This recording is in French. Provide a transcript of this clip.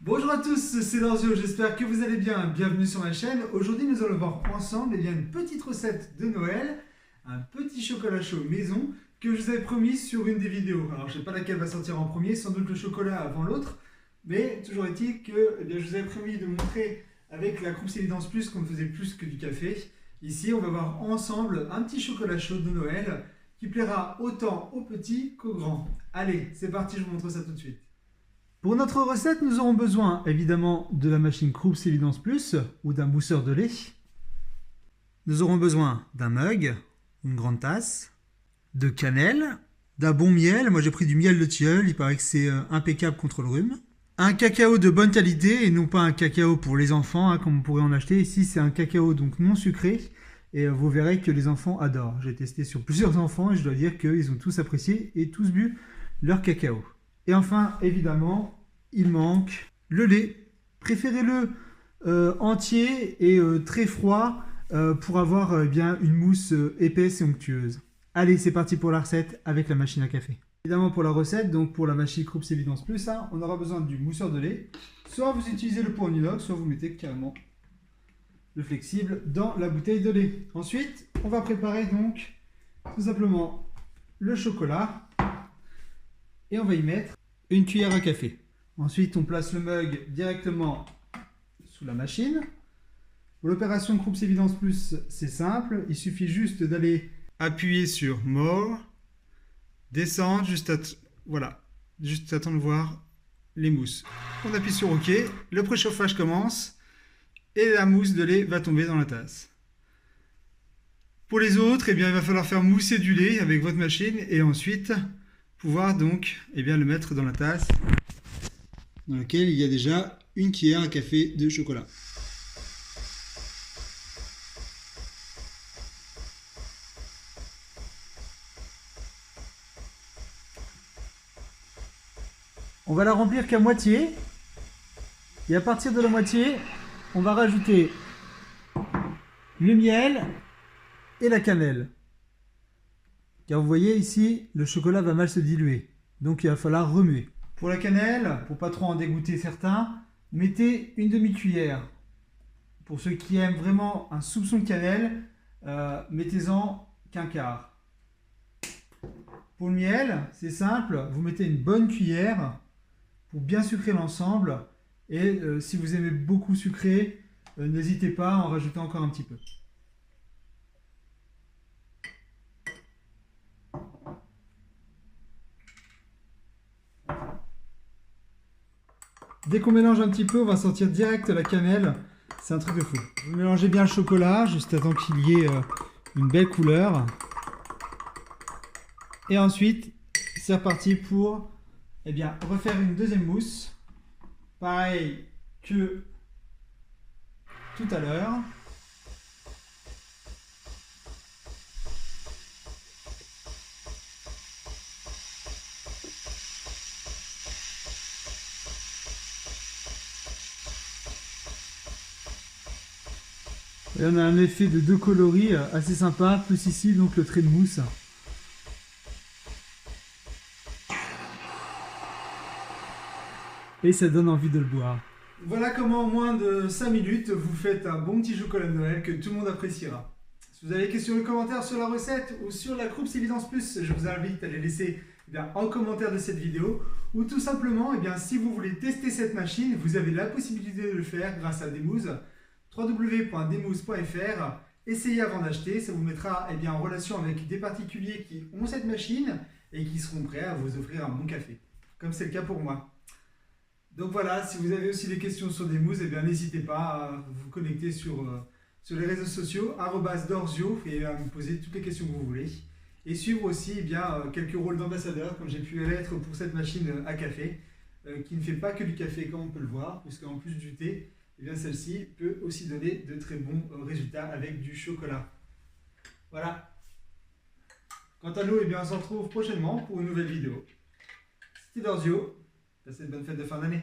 Bonjour à tous, c'est Dorzio, j'espère que vous allez bien. Bienvenue sur ma chaîne. Aujourd'hui, nous allons voir ensemble une petite recette de Noël, un petit chocolat chaud maison que je vous avais promis sur une des vidéos. Alors, je ne sais pas laquelle va sortir en premier, sans doute le chocolat avant l'autre, mais toujours est-il que je vous avais promis de montrer avec la Krups Evidence Plus qu'on ne faisait plus que du café. Ici, on va voir ensemble un petit chocolat chaud de Noël qui plaira autant aux petits qu'aux grands. Allez, c'est parti, je vous montre ça tout de suite. Pour notre recette, nous aurons besoin évidemment de la machine Krups Evidence Plus ou d'un mousseur de lait. Nous aurons besoin d'un mug, une grande tasse, de cannelle, d'un bon miel. Moi j'ai pris du miel de tilleul, il paraît que c'est impeccable contre le rhume. Un cacao de bonne qualité et non pas un cacao pour les enfants comme on pourrait en acheter. Ici c'est un cacao donc non sucré et vous verrez que les enfants adorent. J'ai testé sur plusieurs enfants et je dois dire qu'ils ont tous apprécié et tous bu leur cacao. Et enfin, évidemment, il manque le lait. Préférez-le entier et très froid pour avoir bien une mousse épaisse et onctueuse. Allez, c'est parti pour la recette avec la machine à café. Évidemment, pour la recette, donc pour la machine Krups Evidence Plus, on aura besoin du mousseur de lait. Soit vous utilisez le pot en inox, soit vous mettez carrément le flexible dans la bouteille de lait. Ensuite, on va préparer donc tout simplement le chocolat. Et on va y mettre une cuillère à café. Ensuite, on place le mug directement sous la machine. Pour l'opération Krups Evidence Plus, c'est simple. Il suffit juste d'aller appuyer sur More, descendre, juste attendre de voir les mousses. On appuie sur OK, le préchauffage commence et la mousse de lait va tomber dans la tasse. Pour les autres, il va falloir faire mousser du lait avec votre machine et ensuite pouvoir donc le mettre dans la tasse dans laquelle il y a déjà une cuillère à café de chocolat. On va la remplir qu'à moitié et à partir de la moitié, on va rajouter le miel et la cannelle. Car vous voyez ici, le chocolat va mal se diluer. Donc il va falloir remuer. Pour la cannelle, pour pas trop en dégoûter certains, mettez une demi-cuillère. Pour ceux qui aiment vraiment un soupçon de cannelle, mettez-en qu'un quart. Pour le miel, c'est simple, vous mettez une bonne cuillère pour bien sucrer l'ensemble. Et si vous aimez beaucoup sucré, n'hésitez pas à en rajouter encore un petit peu. Dès qu'on mélange un petit peu, on va sentir direct la cannelle. C'est un truc de fou. Vous mélangez bien le chocolat, juste avant qu'il y ait une belle couleur. Et ensuite, c'est reparti pour refaire une deuxième mousse. Pareil que tout à l'heure. Et on a un effet de deux coloris assez sympa, plus ici donc le trait de mousse. Et ça donne envie de le boire. Voilà comment en moins de 5 minutes vous faites un bon petit chocolat de Noël que tout le monde appréciera. Si vous avez des questions ou commentaires sur la recette ou sur la Krups Evidence Plus, je vous invite à les laisser en commentaire de cette vidéo. Ou tout simplement, si vous voulez tester cette machine, vous avez la possibilité de le faire grâce à Demooz. www.demooz.fr. Essayez avant d'acheter, ça vous mettra en relation avec des particuliers qui ont cette machine et qui seront prêts à vous offrir un bon café, comme c'est le cas pour moi. Donc voilà, si vous avez aussi des questions sur Demooz, n'hésitez pas à vous connecter sur les réseaux sociaux, @Dorzio, et à me poser toutes les questions que vous voulez. Et suivre aussi quelques rôles d'ambassadeur, comme j'ai pu l'être pour cette machine à café, qui ne fait pas que du café comme on peut le voir, puisqu'en plus du thé, celle-ci peut aussi donner de très bons résultats avec du chocolat. Voilà. Quant à nous, on se retrouve prochainement pour une nouvelle vidéo. C'était Dorzio. Passez une bonne fête de fin d'année.